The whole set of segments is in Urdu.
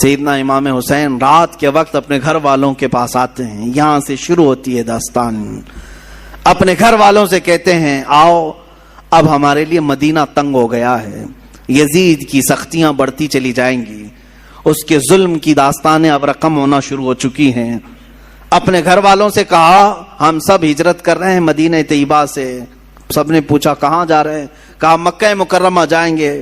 سیدنا امام حسین رات کے وقت اپنے گھر والوں کے پاس آتے ہیں. یہاں سے شروع ہوتی ہے داستان. اپنے گھر والوں سے کہتے ہیں آؤ اب ہمارے لیے مدینہ تنگ ہو گیا ہے, یزید کی سختیاں بڑھتی چلی جائیں گی, اس کے ظلم کی داستانیں اب رقم ہونا شروع ہو چکی ہیں. اپنے گھر والوں سے کہا ہم سب ہجرت کر رہے ہیں مدینہ طیبہ سے. سب نے پوچھا کہاں جا رہے ہیں؟ کہا مکہ مکرمہ جائیں گے,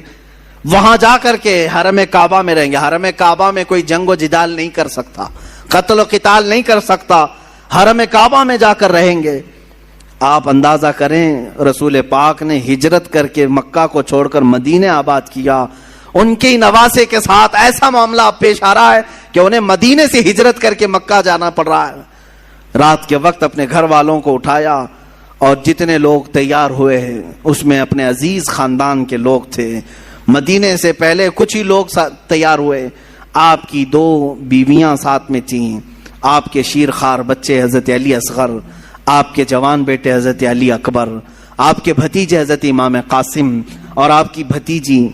وہاں جا کر کے حرم کعبہ میں رہیں گے. حرم کعبہ میں کوئی جنگ و جدال نہیں کر سکتا, قتل و قتال نہیں کر سکتا, حرم کعبہ میں جا کر رہیں گے. آپ اندازہ کریں رسول پاک نے ہجرت کر کے مکہ کو چھوڑ کر مدینہ آباد کیا. ان کے نواسے کے ساتھ ایسا معاملہ پیش آ رہا ہے کہ انہیں مدینے سے ہجرت کر کے مکہ جانا پڑ رہا ہے. رات کے وقت اپنے گھر والوں کو اٹھایا اور جتنے لوگ تیار ہوئے ہیں اس میں اپنے عزیز خاندان کے لوگ تھے. مدینے سے پہلے کچھ ہی لوگ تیار ہوئے. آپ کی 2 بیویاں ساتھ میں تھیں, آپ کے شیرخوار بچے حضرت علی اصغر, آپ کے جوان بیٹے حضرت علی اکبر, آپ کے بھتیجے حضرت امام قاسم, اور آپ کی بھتیجی,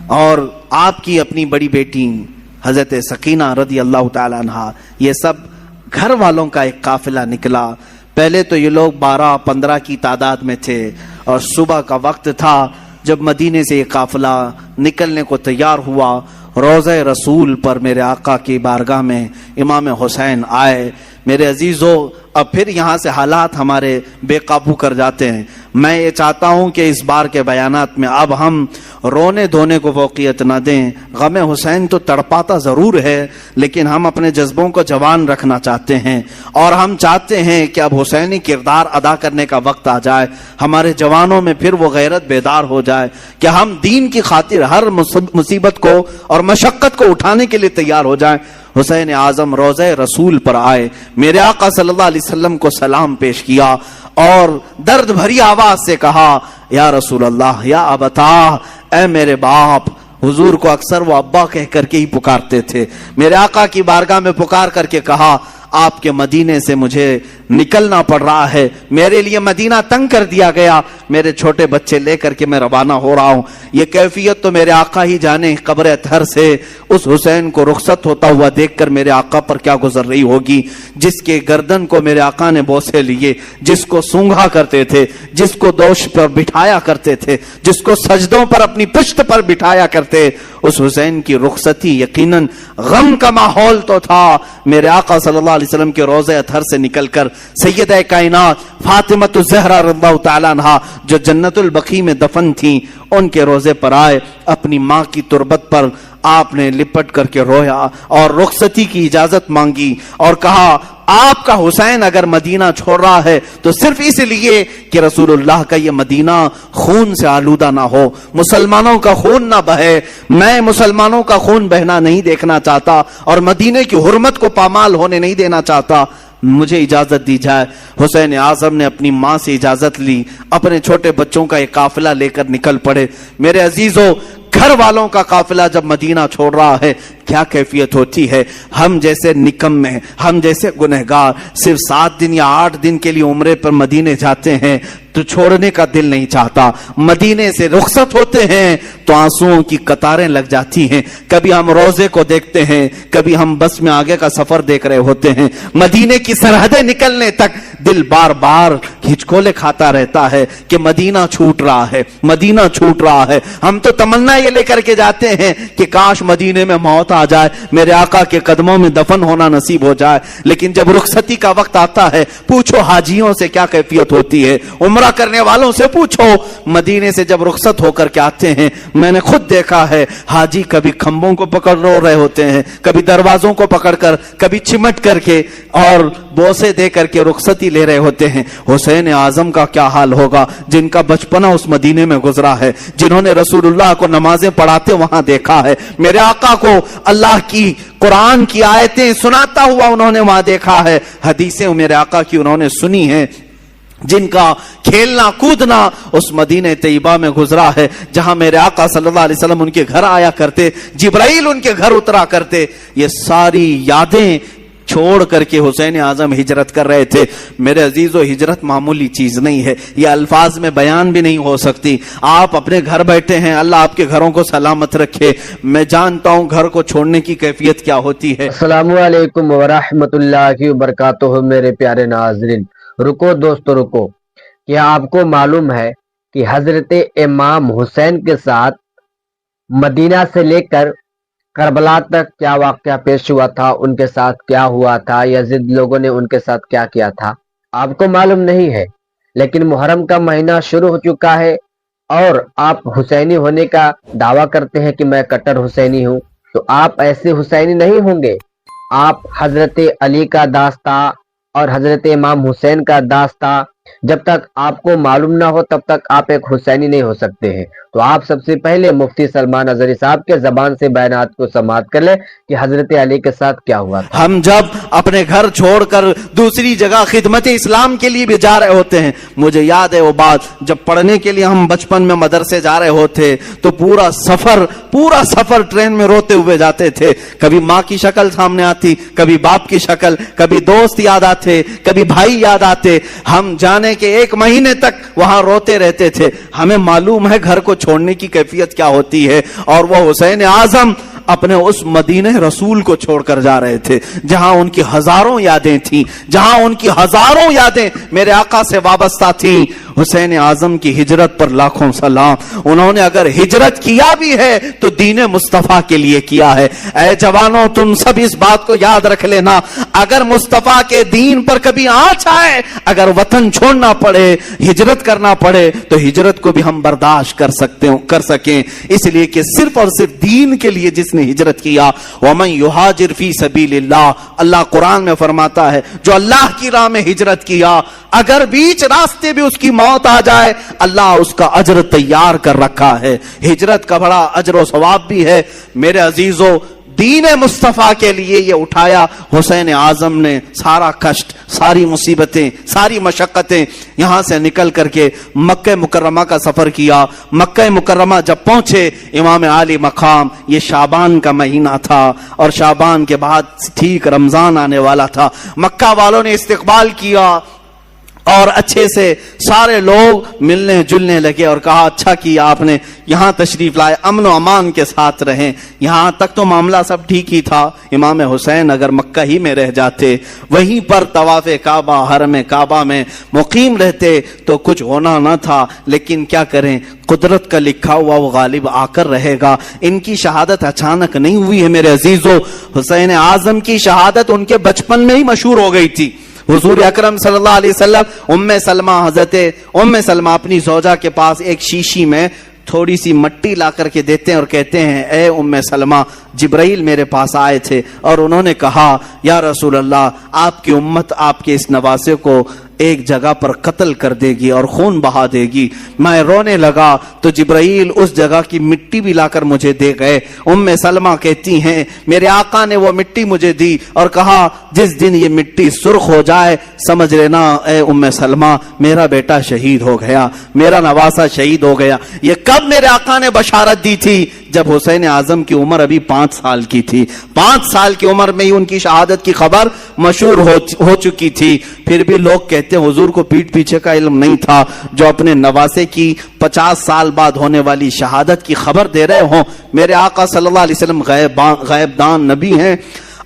اور آپ کی اپنی بڑی بیٹی حضرت سکینہ رضی اللہ تعالی عنہا. یہ سب گھر والوں کا ایک قافلہ نکلا. پہلے تو یہ لوگ 12-15 کی تعداد میں تھے, اور صبح کا وقت تھا جب مدینے سے یہ قافلہ نکلنے کو تیار ہوا. روضہ رسول پر میرے آقا کی بارگاہ میں امام حسین آئے. میرے عزیزو, اب پھر یہاں سے حالات ہمارے بے قابو کر جاتے ہیں. میں یہ چاہتا ہوں کہ اس بار کے بیانات میں اب ہم رونے دھونے کو فوقیت نہ دیں. غم حسین تو تڑپاتا ضرور ہے, لیکن ہم اپنے جذبوں کو جوان رکھنا چاہتے ہیں, اور ہم چاہتے ہیں کہ اب حسینی کردار ادا کرنے کا وقت آ جائے. ہمارے جوانوں میں پھر وہ غیرت بیدار ہو جائے کہ ہم دین کی خاطر ہر مصیبت کو اور مشقت کو اٹھانے کے لیے تیار ہو جائیں. حسین اعظم روضہ رسول پر آئے, میرے آقا صلی اللہ علیہ وسلم کو سلام پیش کیا اور درد بھری آواز سے کہا یا رسول اللہ, یا ابتا, اے میرے باپ. حضور کو اکثر وہ ابا کہہ کر کے ہی پکارتے تھے. میرے آقا کی بارگاہ میں پکار کر کے کہا آپ کے مدینے سے مجھے نکلنا پڑ رہا ہے, میرے لیے مدینہ تنگ کر دیا گیا, میرے چھوٹے بچے لے کر کے میں روانہ ہو رہا ہوں. یہ کیفیت تو میرے آقا ہی جانے. قبر اطہر سے اس حسین کو رخصت ہوتا ہوا دیکھ کر میرے آقا پر کیا گزر رہی ہوگی, جس کے گردن کو میرے آقا نے بوسے لیے, جس کو سونگھا کرتے تھے, جس کو دوش پر بٹھایا کرتے تھے, جس کو سجدوں پر اپنی پشت پر بٹھایا کرتے. اس حسین کی رخصتی یقیناً غم کا ماحول تو تھا. میرے آقا صلی اللہ علیہ وسلم کے روضہ اطہر سے نکل کر سیدہ کائنات فاطمہ الزہرا رضی اللہ تعالی عنہا جو جنت البقیع میں دفن تھیں, ان کے روضے پر آئے. اپنی ماں کی تربت پر آپ نے لپٹ کر کے رویا اور رخصتی کی اجازت مانگی اور کہا آپ کا حسین اگر مدینہ چھوڑ رہا ہے تو صرف اس لیے کہ رسول اللہ کا یہ مدینہ خون سے آلودہ نہ ہو, مسلمانوں کا خون نہ بہے. میں مسلمانوں کا خون بہنا نہیں دیکھنا چاہتا اور مدینے کی حرمت کو پامال ہونے نہیں دینا چاہتا, مجھے اجازت دی جائے. حسین اعظم نے اپنی ماں سے اجازت لی, اپنے چھوٹے بچوں کا ایک قافلہ لے کر نکل پڑے. میرے عزیزوں, گھر والوں کا قافلہ جب مدینہ چھوڑ رہا ہے کیا کیفیت ہوتی ہے. ہم جیسے نکمے, ہم جیسے گنہگار صرف 7 دن یا 8 دن کے لیے عمرے پر مدینے جاتے ہیں تو چھوڑنے کا دل نہیں چاہتا. مدینے سے رخصت ہوتے ہیں تو آنسوؤں کی قطاریں لگ جاتی ہیں. کبھی ہم روزے کو دیکھتے ہیں, کبھی ہم بس میں آگے کا سفر دیکھ رہے ہوتے ہیں. مدینے کی سرحدیں نکلنے تک دل بار بار کھچکولے کھاتا رہتا ہے کہ مدینہ چھوٹ رہا ہے, مدینہ چھوٹ رہا ہے. ہم تو تمنا یہ لے کر کے جاتے ہیں کہ کاش مدینے میں موت آ جائے, میرے آقا کے قدموں میں دفن ہونا نصیب ہو جائے. لیکن جب رخصتی کا وقت آتا ہے, پوچھو حاجیوں سے کیا کیفیت ہوتی ہے, عمرہ کرنے والوں سے پوچھو. مدینے سے جب رخصت ہو کر کے آتے ہیں, میں نے خود دیکھا ہے حاجی کبھی کھمبوں کو پکڑ رو رہے ہوتے ہیں, کبھی دروازوں کو پکڑ کر, کبھی چمٹ کر کے اور بوسے دے کر کے رخصتی لے رہے ہوتے ہیں. حسین اعظم کا کیا حال ہوگا جن کا بچپنا اس مدینے میں گزرا ہے, جنہوں نے رسول اللہ کو نمازیں پڑھاتے وہاں دیکھا ہے, میرے آقا کو اللہ کی قرآن کی آیتیں سناتا ہوا انہوں نے وہاں دیکھا ہے, حدیثیں میرے آقا کی انہوں نے سنی ہیں, جن کا کھیلنا کودنا اس مدینہ طیبہ میں گزرا ہے جہاں میرے آقا صلی اللہ علیہ وسلم ان کے گھر آیا کرتے, جبرائیل ان کے گھر اترا کرتے. یہ ساری یادیں چھوڑ کر کے حسین اعظم ہجرت کر رہے تھے۔ میرے عزیزو، ہجرت معمولی چیز نہیں ہے، یہ الفاظ میں بیان بھی نہیں ہو سکتی۔ آپ اپنے گھر بیٹھے ہیں، اللہ آپ کے گھروں کو سلامت رکھے۔ میں جانتا ہوں گھر کو چھوڑنے کی کیفیت کیا ہوتی ہے۔ السلام علیکم ورحمۃ اللہ وبرکاتہ۔ میرے پیارے ناظرین، رکو دوستو رکو، کیا آپ کو معلوم ہے کہ حضرت امام حسین کے ساتھ مدینہ سے لے کر کربلا تک کیا واقعہ پیش ہوا تھا، ان کے ساتھ کیا ہوا تھا، یزید لوگوں نے ان کے ساتھ کیا کیا تھا؟ آپ کو معلوم نہیں ہے، لیکن محرم کا مہینہ شروع ہو چکا ہے اور آپ حسینی ہونے کا دعویٰ کرتے ہیں کہ میں کٹر حسینی ہوں، تو آپ ایسے حسینی نہیں ہوں گے۔ آپ حضرت علی کا داستہ اور حضرت امام حسین کا داستہ جب تک آپ کو معلوم نہ ہو تب تک آپ ایک حسینی نہیں ہو سکتے ہیں۔ تو آپ سب سے پہلے مفتی سلمان اظہری صاحب کے زبان سے بیانات کو سماعت کر لیں کہ حضرت علی کے ساتھ کیا ہوا تھا۔ ہم جب اپنے گھر چھوڑ کر دوسری جگہ خدمت اسلام کے لیے بھی جا رہے ہوتے ہیں، مجھے یاد ہے وہ بات جب پڑھنے کے لیے ہم بچپن میں مدرسے جا رہے ہوتے تو پورا سفر ٹرین میں روتے ہوئے جاتے تھے۔ کبھی ماں کی شکل سامنے آتی، کبھی باپ کی شکل، کبھی دوست یاد آتے، کبھی بھائی یاد آتے۔ ہم جانے کے 1 مہینے تک وہاں روتے رہتے تھے۔ ہمیں معلوم ہے گھر کو چھوڑنے کی کیفیت کیا ہوتی ہے، اور وہ حسین اعظم اپنے اس مدینہ رسول کو چھوڑ کر جا رہے تھے جہاں ان کی ہزاروں یادیں تھیں، جہاں ان کی ہزاروں یادیں میرے آقا سے وابستہ تھیں۔ حسین اعظم کی ہجرت پر لاکھوں سلام۔ انہوں نے اگر ہجرت کیا بھی ہے تو دین مصطفیٰ کے لیے کیا ہے۔ اے جوانوں، تم سب اس بات کو یاد رکھ لینا، اگر مصطفیٰ کے دین پر کبھی آنچ آئے، اگر وطن چھوڑنا پڑے، ہجرت کرنا پڑے، تو ہجرت کو بھی ہم برداشت کر سکیں، اس لیے کہ صرف اور صرف دین کے لیے جس نے ہجرت کیا۔ وَمَن يُهَاجِرْ فِي سَبِيلِ اللَّهِ، اللہ قرآن میں فرماتا ہے جو اللہ کی راہ میں ہجرت کیا، اگر بیچ راستے بھی اس کی موت آ جائے، اللہ اس کا اجر تیار کر رکھا ہے۔ ہجرت کا بڑا اجر و ثواب بھی ہے۔ میرے عزیزو، دین مصطفیٰ کے لیے یہ اٹھایا حسین اعظم نے، سارا کشٹ، ساری مصیبتیں، ساری مشقتیں، یہاں سے نکل کر کے مکہ مکرمہ کا سفر کیا۔ مکہ مکرمہ جب پہنچے، امام عالی مقام، یہ شعبان کا مہینہ تھا اور شعبان کے بعد ٹھیک رمضان آنے والا تھا۔ مکہ والوں نے استقبال کیا اور اچھے سے سارے لوگ ملنے جلنے لگے اور کہا اچھا کیا آپ نے یہاں تشریف لائے، امن و امان کے ساتھ رہیں۔ یہاں تک تو معاملہ سب ٹھیک ہی تھا۔ امام حسین اگر مکہ ہی میں رہ جاتے، وہیں پر طواف کعبہ، حرم کعبہ میں مقیم رہتے تو کچھ ہونا نہ تھا، لیکن کیا کریں، قدرت کا لکھا ہوا وہ غالب آ کر رہے گا۔ ان کی شہادت اچانک نہیں ہوئی ہے میرے عزیزو، حسین اعظم کی شہادت ان کے بچپن میں ہی مشہور ہو گئی تھی۔ حضور اکرم صلی اللہ علیہ وسلم حضرت ام سلمہ اپنی زوجہ کے پاس ایک شیشی میں تھوڑی سی مٹی لا کر کے دیتے ہیں اور کہتے ہیں اے ام سلمہ، جبرائیل میرے پاس آئے تھے اور انہوں نے کہا یا رسول اللہ، آپ کی امت آپ کے اس نواسے کو ایک جگہ پر قتل کر دے گی اور خون بہا دے گی۔ میں رونے لگا تو جبرائیل اس جگہ کی مٹی بھی لا کر مجھے دے گئے۔ ام سلمہ کہتی ہیں میرے آقا نے وہ مٹی مجھے دی اور کہا جس دن یہ مٹی سرخ ہو جائے سمجھ لینا اے ام سلمہ میرا بیٹا شہید ہو گیا، میرا نواسا شہید ہو گیا۔ یہ کب میرے آقا نے بشارت دی تھی؟ جب حسین اعظم کی عمر ابھی 5 سال کی تھی۔ 5 سال کی عمر میں ہی ان کی شہادت کی خبر مشہور ہو چکی تھی۔ پھر بھی لوگ کہتے ہیں حضور کو پیٹھ پیچھے کا علم نہیں تھا، جو اپنے نواسے کی 50 سال بعد ہونے والی شہادت کی خبر دے رہے ہوں۔ میرے آقا صلی اللہ علیہ وسلم غیب دان نبی ہیں۔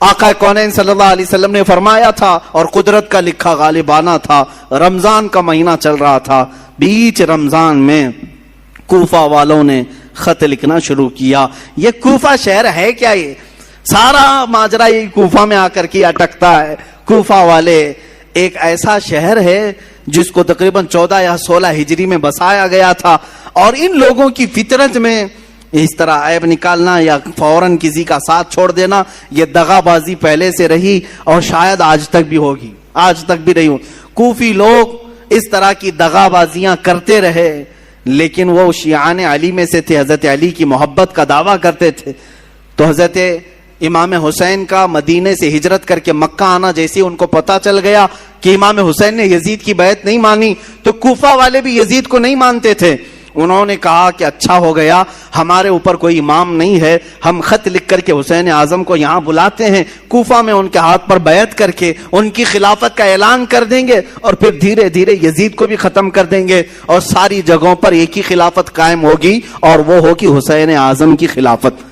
آقا کونین صلی اللہ علیہ وسلم نے فرمایا تھا اور قدرت کا لکھا غالبانہ تھا، رمضان کا مہینہ چل رہا تھا، بیچ رمضان میں کوفہ والوں نے خط لکھنا شروع کیا۔ یہ کوفہ شہر ہے کیا؟ یہ سارا ماجرا یہ کوفہ میں آ کر کے اٹکتا ہے۔ کوفہ والے ایک ایسا شہر ہے جس کو تقریباً 14 یا 16 ہجری میں بسایا گیا تھا، اور ان لوگوں کی فطرت میں اس طرح عیب نکالنا یا فوراً کسی کا ساتھ چھوڑ دینا، یہ دغا بازی پہلے سے رہی اور شاید آج تک بھی ہوگی، آج تک بھی رہی ہوں۔ کوفی لوگ اس طرح کی دغا بازیاں کرتے رہے، لیکن وہ شیعان علی میں سے تھے، حضرت علی کی محبت کا دعویٰ کرتے تھے۔ تو حضرت امام حسین کا مدینے سے ہجرت کر کے مکہ آنا جیسے ان کو پتا چل گیا کہ امام حسین نے یزید کی بیعت نہیں مانی، تو کوفہ والے بھی یزید کو نہیں مانتے تھے۔ انہوں نے کہا کہ اچھا ہو گیا ہمارے اوپر کوئی امام نہیں ہے, ہم خط لکھ کر کے حسین اعظم کو یہاں بلاتے ہیں, کوفہ میں ان کے ہاتھ پر بیعت کر کے ان کی خلافت کا اعلان کر دیں گے اور پھر دھیرے دھیرے یزید کو بھی ختم کر دیں گے اور ساری جگہوں پر ایک ہی خلافت قائم ہوگی اور وہ ہوگی حسین اعظم کی خلافت.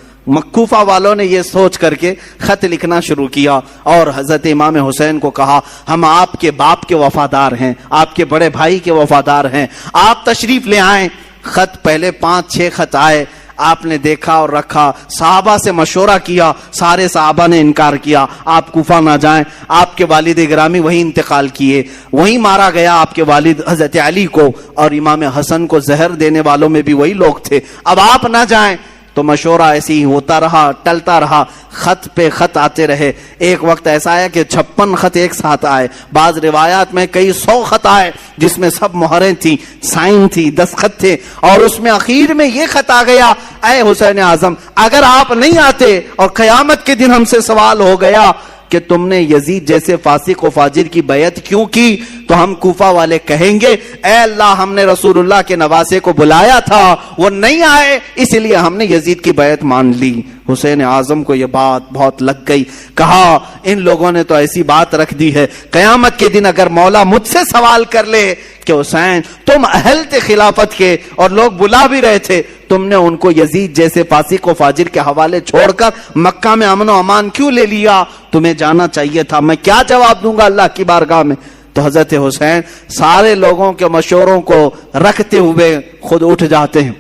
کوفہ والوں نے یہ سوچ کر کے خط لکھنا شروع کیا اور حضرت امام حسین کو کہا ہم آپ کے باپ کے وفادار ہیں, آپ کے بڑے بھائی کے وفادار ہیں, آپ تشریف لے آئیں. خط پہلے 5-6 خط آئے, آپ نے دیکھا اور رکھا, صحابہ سے مشورہ کیا, سارے صحابہ نے انکار کیا, آپ کوفہ نہ جائیں, آپ کے والد گرامی وہیں انتقال کیے, وہیں مارا گیا آپ کے والد حضرت علی کو, اور امام حسن کو زہر دینے والوں میں بھی وہی لوگ تھے, اب آپ نہ جائیں. تو مشورہ ایسے ہی ہوتا رہا, ٹلتا رہا, خط پہ خط آتے رہے. ایک وقت ایسا آیا کہ 56 خط ایک ساتھ آئے, بعض روایات میں کئی 100 خط آئے جس میں سب مہریں تھیں, سائن تھی, دستخط تھے, اور اس میں اخیر میں یہ خط آ گیا, اے حسین اعظم اگر آپ نہیں آتے اور قیامت کے دن ہم سے سوال ہو گیا کہ تم نے یزید جیسے فاسق و فاجر کی بیعت کیوں کی, تو ہم کوفہ والے کہیں گے اے اللہ ہم نے رسول اللہ کے نواسے کو بلایا تھا, وہ نہیں آئے, اس لیے ہم نے یزید کی بیعت مان لی. حسین اعظم کو یہ بات بہت لگ گئی, کہا ان لوگوں نے تو ایسی بات رکھ دی ہے, قیامت کے دن اگر مولا مجھ سے سوال کر لے کہ حسین تم اہل تھے خلافت کے اور لوگ بلا بھی رہے تھے, تم نے ان کو یزید جیسے فاسق و فاجر کے حوالے چھوڑ کر مکہ میں امن و امان کیوں لے لیا, تمہیں جانا چاہیے تھا, میں کیا جواب دوں گا اللہ کی بارگاہ میں. تو حضرت حسین سارے لوگوں کے مشوروں کو رکھتے ہوئے خود اٹھ جاتے ہیں.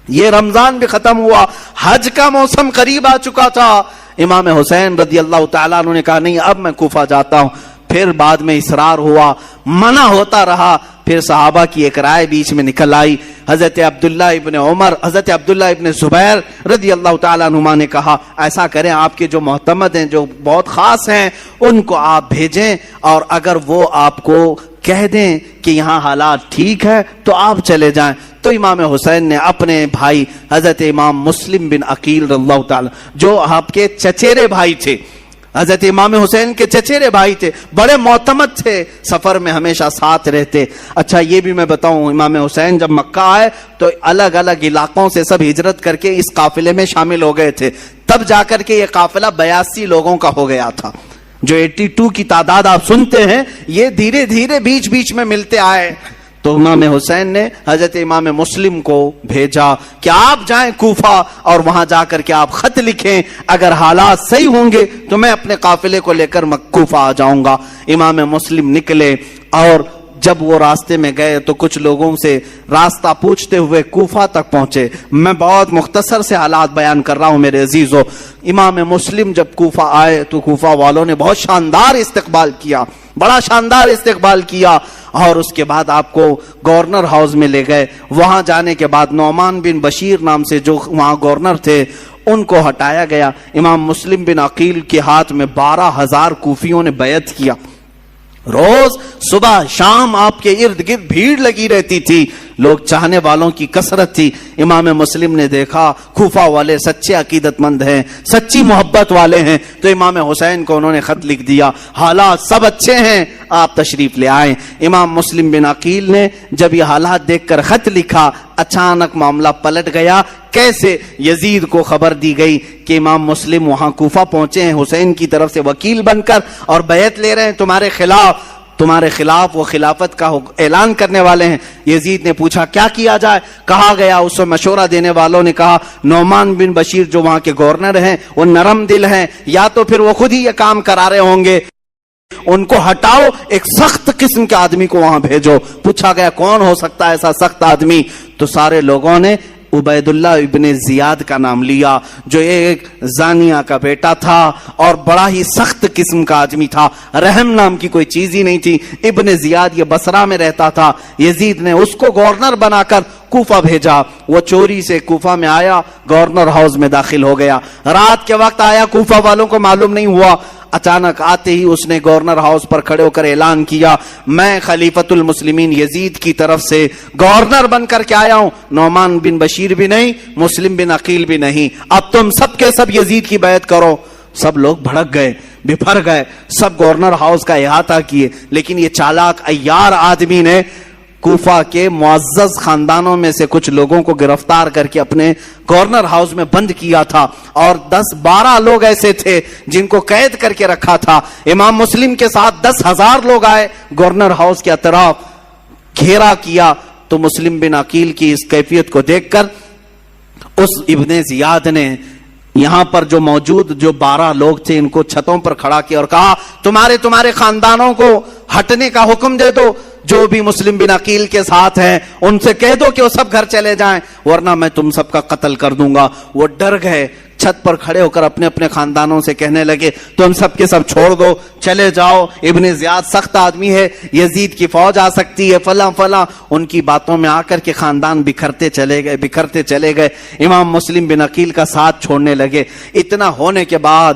یہ رمضان بھی ختم ہوا, حج کا موسم قریب آ چکا تھا. امام حسین رضی اللہ تعالیٰ عنہ نے کہا نہیں اب میں کوفہ جاتا ہوں. پھر بعد میں اصرار ہوا, منع ہوتا رہا, پھر صحابہ کی ایک رائے بیچ میں نکل آئی. حضرت عبداللہ ابن عمر, حضرت عبداللہ ابن زبیر رضی اللہ تعالیٰ عنہما نے کہا ایسا کریں آپ کے جو معتمد ہیں, جو بہت خاص ہیں, ان کو آپ بھیجیں, اور اگر وہ آپ کو کہہ دیں کہ یہاں حالات ٹھیک ہے تو آپ چلے جائیں. تو امام حسین نے اپنے بھائی حضرت امام مسلم بن عقیل رضی اللہ تعالیٰ, جو آپ کے چچیرے بھائی تھے, حضرت امام حسین کے چچیرے بھائی تھے, بڑے معتمد تھے, سفر میں ہمیشہ ساتھ رہتے. اچھا یہ بھی میں بتاؤں, امام حسین جب مکہ آئے تو الگ الگ علاقوں سے سب ہجرت کر کے اس قافلے میں شامل ہو گئے تھے, تب جا کر کے یہ قافلہ 82 لوگوں کا ہو گیا تھا. جو 82 کی تعداد آپ سنتے ہیں یہ دھیرے دھیرے بیچ بیچ میں ملتے آئے. تو امام حسین نے حضرت امام مسلم کو بھیجا کہ آپ جائیں کوفہ اور وہاں جا کر کے آپ خط لکھیں, اگر حالات صحیح ہوں گے تو میں اپنے قافلے کو لے کر کوفہ آ جاؤں گا. امام مسلم نکلے اور جب وہ راستے میں گئے تو کچھ لوگوں سے راستہ پوچھتے ہوئے کوفہ تک پہنچے. میں بہت مختصر سے حالات بیان کر رہا ہوں میرے عزیزو. امام مسلم جب کوفہ آئے تو کوفہ والوں نے بہت شاندار استقبال کیا, بڑا شاندار استقبال کیا, اور اس کے بعد آپ کو گورنر ہاؤس میں لے گئے. وہاں جانے کے بعد نعمان بن بشیر نام سے جو وہاں گورنر تھے ان کو ہٹایا گیا. امام مسلم بن عقیل کے ہاتھ میں 12,000 کوفیوں نے بیعت کیا. روز صبح شام آپ کے ارد گرد بھیڑ لگی رہتی تھی, لوگ چاہنے والوں کی کثرت تھی. امام مسلم نے دیکھا کوفہ والے سچے عقیدت مند ہیں, سچی محبت والے ہیں, تو امام حسین کو انہوں نے خط لکھ دیا, حالات سب اچھے ہیں, آپ تشریف لے آئیں. امام مسلم بن عقیل نے جب یہ حالات دیکھ کر خط لکھا, اچانک معاملہ پلٹ گیا. کیسے؟ یزید کو خبر دی گئی کہ امام مسلم وہاں کوفہ پہنچے ہیں حسین کی طرف سے وکیل بن کر اور بیعت لے رہے ہیں تمہارے خلاف وہ خلافت کا اعلان کرنے والے ہیں. یزید نے پوچھا کیا کیا جائے؟ کہا گیا, اس سے مشورہ دینے والوں نے کہا نعمان بن بشیر جو وہاں کے گورنر ہیں وہ نرم دل ہیں, یا تو پھر وہ خود ہی یہ کام کرا رہے ہوں گے, ان کو ہٹاؤ, ایک سخت قسم کے آدمی کو وہاں بھیجو. پوچھا گیا کون ہو سکتا ہے ایسا سخت آدمی؟ تو سارے لوگوں نے عبید اللہ ابن زیاد کا نام لیا, جو ایک زانیہ کا بیٹا تھا اور بڑا ہی سخت قسم کا آدمی تھا, رحم نام کی کوئی چیز ہی نہیں تھی. ابن زیاد یہ بصرہ میں رہتا تھا. یزید نے اس کو گورنر بنا کر کوفہ بھیجا. وہ چوری سے کوفہ میں آیا, گورنر ہاؤس میں داخل ہو گیا. رات کے وقت آیا, کوفہ والوں کو معلوم نہیں ہوا. اچانک آتے ہی اس نے گورنر ہاؤس پر کھڑے ہو کر اعلان کیا میں خلیفۃ المسلمین یزید کی طرف سے گورنر بن کر کے آیا ہوں, نعمان بن بشیر بھی نہیں, مسلم بن عقیل بھی نہیں, اب تم سب کے سب یزید کی بیعت کرو. سب لوگ بھڑک گئے, بپھر گئے, سب گورنر ہاؤس کا احاطہ کیے. لیکن یہ چالاک عیار آدمی نے کوفہ کے معزز خاندانوں میں سے کچھ لوگوں کو گرفتار کر کے اپنے گورنر ہاؤس میں بند کیا تھا، اور 10-12 لوگ ایسے تھے جن کو قید کر کے رکھا تھا۔ امام مسلم کے ساتھ 10,000 لوگ آئے، گورنر ہاؤس کے اطراف گھیرا کیا۔ تو مسلم بن عقیل کی اس کیفیت کو دیکھ کر اس ابن زیاد نے یہاں پر جو موجود 12 لوگ تھے ان کو چھتوں پر کھڑا کیا اور کہا تمہارے خاندانوں کو ہٹنے کا حکم دے دو، جو بھی مسلم بن عقیل کے ساتھ ہیں ان سے کہہ دو کہ وہ سب گھر چلے جائیں ورنہ میں تم سب کا قتل کر دوں گا۔ وہ ڈر گئے، چھت پر کھڑے ہو کر اپنے اپنے خاندانوں سے کہنے لگے تم سب کے سب چھوڑ دو، چلے جاؤ، ابن زیاد سخت آدمی ہے، یزید کی فوج آ سکتی ہے، فلاں فلاں۔ ان کی باتوں میں آ کر کے خاندان بکھرتے چلے گئے، امام مسلم بن عقیل کا ساتھ چھوڑنے لگے۔ اتنا ہونے کے بعد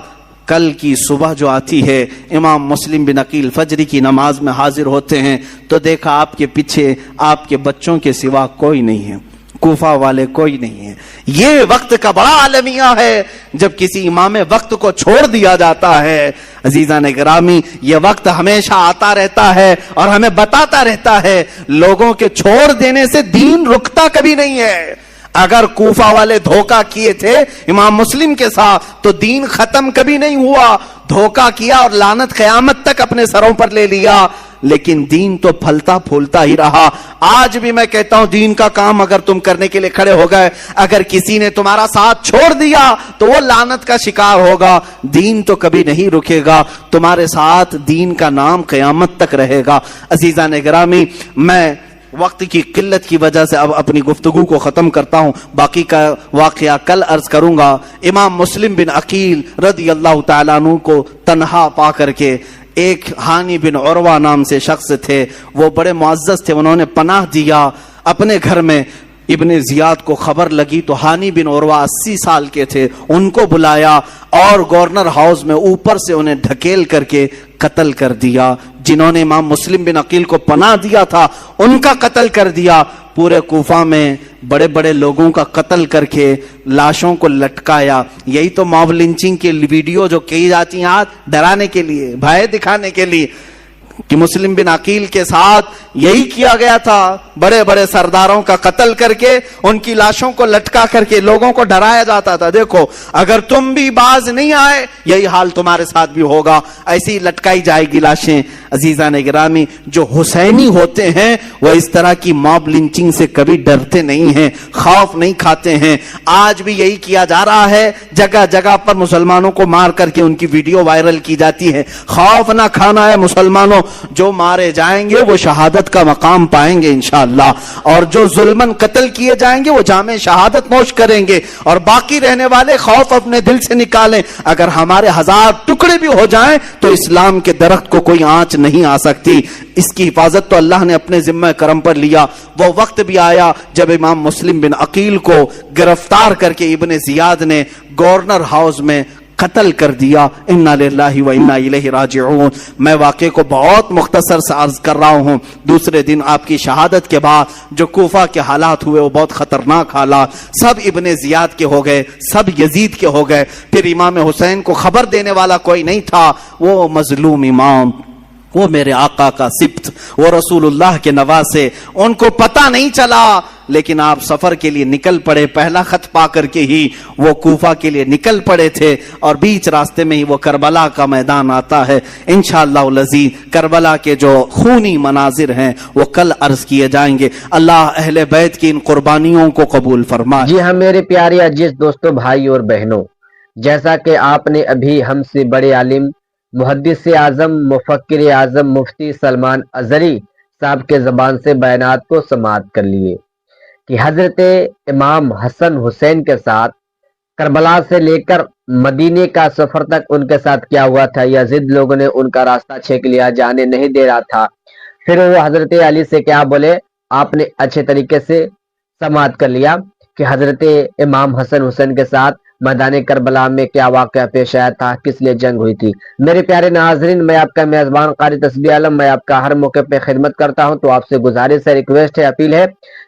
کل کی صبح جو آتی ہے، امام مسلم بن عقیل فجر کی نماز میں حاضر ہوتے ہیں تو دیکھا آپ کے پیچھے آپ کے بچوں کے سوا کوئی نہیں ہے، کوفہ والے کوئی نہیں ہے۔ یہ وقت کا بڑا عالمیہ ہے جب کسی امام وقت کو چھوڑ دیا جاتا ہے۔ عزیزان گرامی، یہ وقت ہمیشہ آتا رہتا ہے اور ہمیں بتاتا رہتا ہے لوگوں کے چھوڑ دینے سے دین رکتا کبھی نہیں ہے۔ اگر کوفہ والے دھوکہ کیے تھے امام مسلم کے ساتھ تو دین ختم کبھی نہیں ہوا، دھوکہ کیا اور لعنت قیامت تک اپنے سروں پر لے لیا، لیکن دین تو پھلتا پھولتا ہی رہا۔ آج بھی میں کہتا ہوں دین کا کام اگر تم کرنے کے لیے کھڑے ہو گئے، اگر کسی نے تمہارا ساتھ چھوڑ دیا تو وہ لعنت کا شکار ہوگا، دین تو کبھی نہیں رکے گا، تمہارے ساتھ دین کا نام قیامت تک رہے گا۔ عزیزان گرامی، میں وقت کی قلت کی وجہ سے اب اپنی گفتگو کو ختم کرتا ہوں، باقی کا واقعہ کل عرض کروں گا۔ امام مسلم بن عقیل رضی اللہ تعالیٰ عنہ کو تنہا پا کر کے ایک ہانی بن عروہ نام سے شخص تھے، وہ بڑے معزز تھے، انہوں نے پناہ دیا اپنے گھر میں۔ ابن زیاد کو خبر لگی تو ہانی بن عروہ 80 سال کے تھے، ان کو بلایا اور گورنر ہاؤس میں اوپر سے انہیں ڈھکیل کر کے قتل کر دیا۔ جنہوں نے امام مسلم بن عقیل کو پناہ دیا تھا ان کا قتل کر دیا۔ پورے کوفہ میں بڑے بڑے لوگوں کا قتل کر کے لاشوں کو لٹکایا۔ یہی تو موب لنچنگ کی ویڈیو جو کی جاتی ہیں آج، ڈرانے کے لیے، بھائے دکھانے کے لیے، کہ مسلم بن عقیل کے ساتھ یہی کیا گیا تھا، بڑے بڑے سرداروں کا قتل کر کے ان کی لاشوں کو لٹکا کر کے لوگوں کو ڈرایا جاتا تھا، دیکھو اگر تم بھی باز نہیں آئے یہی حال تمہارے ساتھ بھی ہوگا، ایسی لٹکائی جائے گی لاشیں۔ عزیزان گرامی، جو حسینی ہوتے ہیں وہ اس طرح کی موب لنچنگ سے کبھی ڈرتے نہیں ہیں، خوف نہیں کھاتے ہیں۔ آج بھی یہی کیا جا رہا ہے، جگہ جگہ پر مسلمانوں کو مار کر کے ان کی ویڈیو وائرل کی جاتی ہے۔ خوف نہ کھانا ہے مسلمانوں، جو مارے جائیں گے وہ شہادت کا مقام پائیں گے انشاءاللہ، اور جو ظلمن قتل کیے جائیں گے وہ جامع شہادت نوش کریں گے، اور باقی رہنے والے خوف اپنے دل سے نکالیں۔ اگر ہمارے 1000 ٹکڑے بھی ہو جائیں تو اسلام کے درخت کو کوئی آنچ نہیں آ سکتی، اس کی حفاظت تو اللہ نے اپنے ذمہ کرم پر لیا۔ وہ وقت بھی آیا جب امام مسلم بن عقیل کو گرفتار کر کے ابن زیاد نے گورنر ہاؤس میں قتل کر دیا۔ انا للہ و انا الیہ راجعون۔ میں واقعے کو بہت مختصر سے عرض کر رہا ہوں۔ دوسرے دن آپ کی شہادت کے بعد جو کوفہ کے حالات ہوئے وہ بہت خطرناک حالات، سب ابن زیاد کے ہو گئے، سب یزید کے ہو گئے۔ پھر امام حسین کو خبر دینے والا کوئی نہیں تھا، وہ مظلوم امام، وہ میرے آقا کا سبط، وہ رسول اللہ کے نواسے، ان کو پتہ نہیں چلا، لیکن آپ سفر کے لیے نکل پڑے۔ پہلا خط پا کر کے ہی وہ کوفہ کے لیے نکل پڑے تھے، اور بیچ راستے میں ہی وہ کربلا کا میدان آتا ہے۔ انشاءاللہ العزیز کربلا کے جو خونی مناظر ہیں وہ کل عرض کیے جائیں گے۔ اللہ اہل بیت کی ان قربانیوں کو قبول فرمائے۔ جی ہاں میرے پیارے عزیز دوستوں، بھائی اور بہنوں، جیسا کہ آپ نے ابھی ہم سے بڑے عالم محدث اعظم مفکر اعظم مفتی سلمان ازہری صاحب کے زبان سے بیانات کو سماعت کر لیے کہ حضرت امام حسن حسین کے ساتھ کربلا سے لے کر مدینے کا سفر تک ان کے ساتھ کیا ہوا تھا۔ یزید لوگوں نے ان کا راستہ چھینک لیا، جانے نہیں دے رہا تھا۔ پھر وہ حضرت علی سے کیا بولے، آپ نے اچھے طریقے سے سماعت کر لیا کہ حضرت امام حسن حسین کے ساتھ میدان کربلا میں کیا واقعہ پیش آیا تھا، کس لیے جنگ ہوئی تھی۔ میرے پیارے ناظرین، میں آپ کا میزبان قاری تسبیح عالم، میں آپ کا ہر موقع پہ خدمت کرتا ہوں، تو آپ سے گزارش ہے، ریکویسٹ ہے، اپیل ہے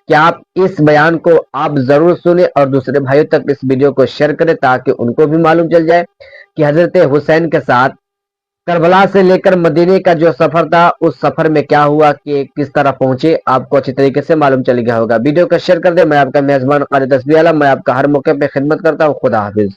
کہ آپ اس بیان کو آپ ضرور سنیں اور دوسرے بھائیوں تک اس ویڈیو کو شیئر کریں تاکہ ان کو بھی معلوم چل جائے کہ حضرت حسین کے ساتھ کربلا سے لے کر مدینے کا جو سفر تھا اس سفر میں کیا ہوا کہ کس طرح پہنچے آپ کو اچھی طریقے سے معلوم چل گیا ہوگا. ویڈیو کو شیئر کر دیں. میں آپ کا میزبان قاری تسبیح عالم، میں آپ کا ہر موقع پہ خدمت کرتا ہوں. خدا حافظ.